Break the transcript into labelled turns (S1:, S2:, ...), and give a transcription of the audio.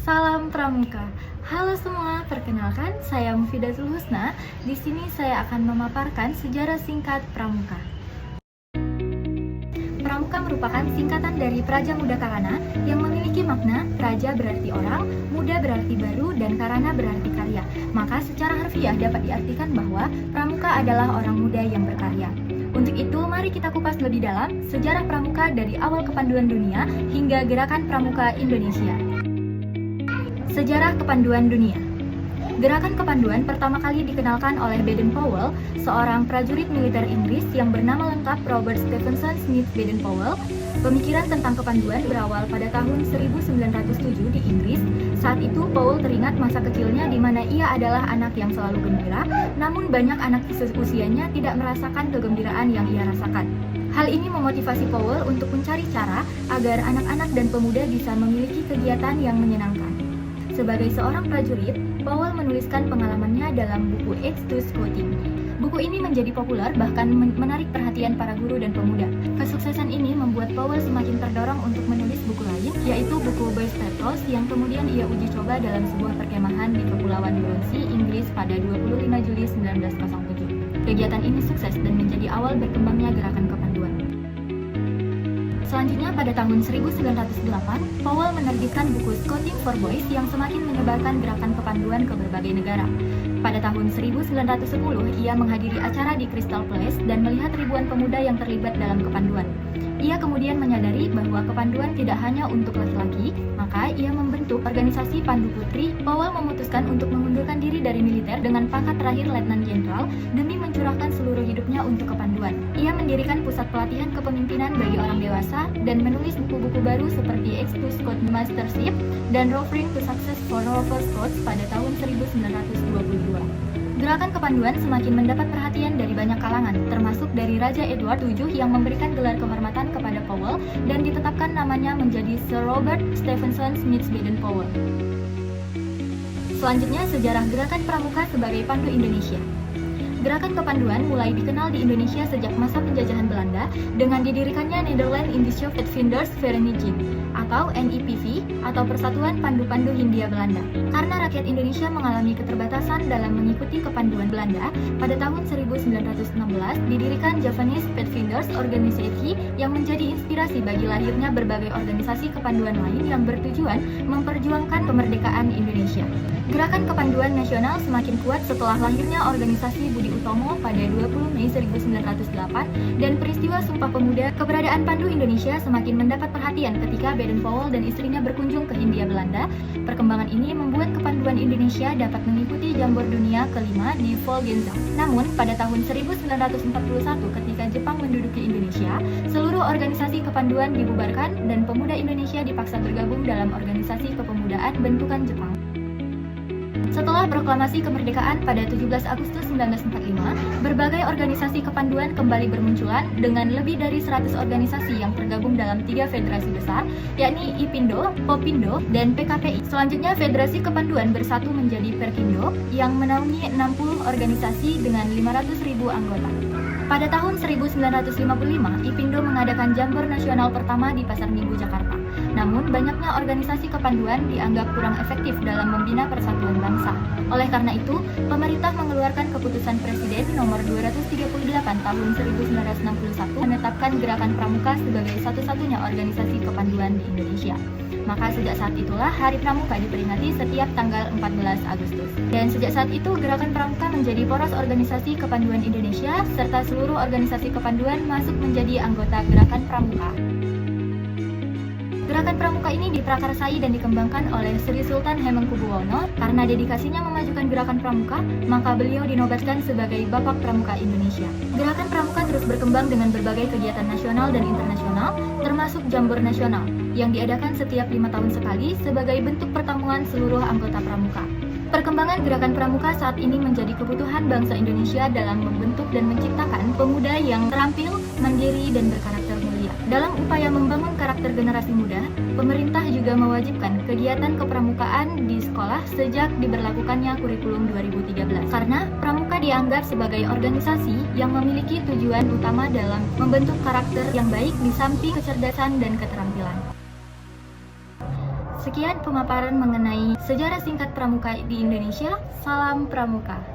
S1: Salam Pramuka. Halo semua, perkenalkan saya Mufidatul Husna. Di sini saya akan memaparkan sejarah singkat Pramuka. Pramuka merupakan singkatan dari Praja Muda Karana yang memiliki makna praja berarti orang, muda berarti baru, dan karana berarti karya. Maka secara harfiah dapat diartikan bahwa Pramuka adalah orang muda yang berkarya. Untuk itu, mari kita kupas lebih dalam sejarah Pramuka dari awal kepanduan dunia hingga gerakan Pramuka Indonesia. Sejarah kepanduan dunia. Gerakan kepanduan pertama kali dikenalkan oleh Baden-Powell, seorang prajurit militer Inggris yang bernama lengkap Robert Stephenson Smith Baden-Powell. Pemikiran tentang kepanduan berawal pada tahun 1907 di Inggris. Saat itu, Powell teringat masa kecilnya di mana ia adalah anak yang selalu gembira, namun banyak anak seusianya tidak merasakan kegembiraan yang ia rasakan. Hal ini memotivasi Powell untuk mencari cara agar anak-anak dan pemuda bisa memiliki kegiatan yang menyenangkan. Sebagai seorang prajurit, Powell menuliskan pengalamannya dalam buku Aids to Scouting. Buku ini menjadi populer bahkan menarik perhatian para guru dan pemuda. Kesuksesan ini membuat Powell semakin terdorong untuk menulis buku lain, yaitu buku Boy's Patrols yang kemudian ia uji coba dalam sebuah perkemahan di Kepulauan Brunei, Inggris pada 25 Juli 1907. Kegiatan ini sukses dan menjadi awal berkembangnya gerakan kepanduan. Selanjutnya, pada tahun 1908, Powell menerbitkan buku Scouting for Boys yang semakin menyebarkan gerakan kepanduan ke berbagai negara. Pada tahun 1910, ia menghadiri acara di Crystal Palace dan melihat ribuan pemuda yang terlibat dalam kepanduan. Ia kemudian menyadari bahwa kepanduan tidak hanya untuk laki-laki, maka ia membentuk organisasi Pandu Putri. Powell memutuskan untuk mengundurkan diri dari militer dengan pangkat terakhir Letnan Jenderal demi mencurahkan seluruh hidupnya untuk kepanduan. Ia mendirikan pusat pelatihan kepemimpinan bagi orang dewasa dan menulis buku-buku baru seperti Aids to Scout Mastership dan Roving to Success for Rover Scouts pada tahun 1922. Gerakan kepanduan semakin mendapat perhatian dari banyak kalangan, termasuk dari Raja Edward VII yang memberikan gelar kehormatan kepada Powell dan ditetapkan namanya menjadi Sir Robert Stephenson Smith Baden-Powell. Selanjutnya, sejarah gerakan Pramuka sebagai Pandu Indonesia. Gerakan kepanduan mulai dikenal di Indonesia sejak masa penjajahan Belanda dengan didirikannya Nederland Indische Vereniging atau NIPV atau Persatuan Pandu-Pandu Hindia Belanda. Karena rakyat Indonesia mengalami keterbatasan dalam mengikuti kepanduan Belanda, pada tahun 1916 didirikan Javanese Pathfinders Organisasi yang menjadi inspirasi bagi lahirnya berbagai organisasi kepanduan lain yang bertujuan memperjuangkan kemerdekaan Indonesia. Gerakan kepanduan nasional semakin kuat setelah lahirnya organisasi Budi Utomo pada 20 Mei 1908 dan peristiwa Sumpah Pemuda. Keberadaan Pandu Indonesia semakin mendapat perhatian ketika Baden-Powell dan istrinya berkunjung ke Hindia Belanda. Perkembangan ini membuat kepanduan Indonesia dapat mengikuti Jambor Dunia kelima di Volgenzang. Namun, pada tahun 1941 ketika Jepang menduduki Indonesia, seluruh organisasi kepanduan dibubarkan dan pemuda Indonesia dipaksa bergabung dalam organisasi kepemudaan bentukan Jepang. Setelah proklamasi kemerdekaan pada 17 Agustus 1945, berbagai organisasi kepanduan kembali bermunculan dengan lebih dari 100 organisasi yang tergabung dalam 3 federasi besar, yakni IPindo, Popindo, dan PKPI. Selanjutnya, Federasi Kepanduan bersatu menjadi Perkindo yang menaungi 60 organisasi dengan 500.000 anggota. Pada tahun 1955, IPindo mengadakan Jambor Nasional pertama di Pasar Minggu, Jakarta. Namun, banyaknya organisasi kepanduan dianggap kurang efektif dalam membina persatuan bangsa. Oleh karena itu, pemerintah mengeluarkan keputusan Presiden nomor 238 tahun 1961 menetapkan Gerakan Pramuka sebagai satu-satunya organisasi kepanduan di Indonesia. Maka sejak saat itulah Hari Pramuka diperingati setiap tanggal 14 Agustus. Dan sejak saat itu Gerakan Pramuka menjadi poros organisasi kepanduan Indonesia serta seluruh organisasi kepanduan masuk menjadi anggota Gerakan Pramuka. Gerakan Pramuka ini diprakarsai dan dikembangkan oleh Sri Sultan Hamengkubuwono. Karena dedikasinya memajukan Gerakan Pramuka, maka beliau dinobatkan sebagai Bapak Pramuka Indonesia. Gerakan Pramuka terus berkembang dengan berbagai kegiatan nasional dan internasional, termasuk Jambor Nasional, yang diadakan setiap 5 tahun sekali sebagai bentuk pertemuan seluruh anggota Pramuka. Perkembangan Gerakan Pramuka saat ini menjadi kebutuhan bangsa Indonesia dalam membentuk dan menciptakan pemuda yang terampil, mandiri, dan berkarakter mulia. Dalam upaya membangun karakter generasi muda, pemerintah juga mewajibkan kegiatan kepramukaan di sekolah sejak diberlakukannya kurikulum 2013. Karena pramuka dianggap sebagai organisasi yang memiliki tujuan utama dalam membentuk karakter yang baik di samping kecerdasan dan keterampilan. Sekian pemaparan mengenai sejarah singkat pramuka di Indonesia. Salam Pramuka.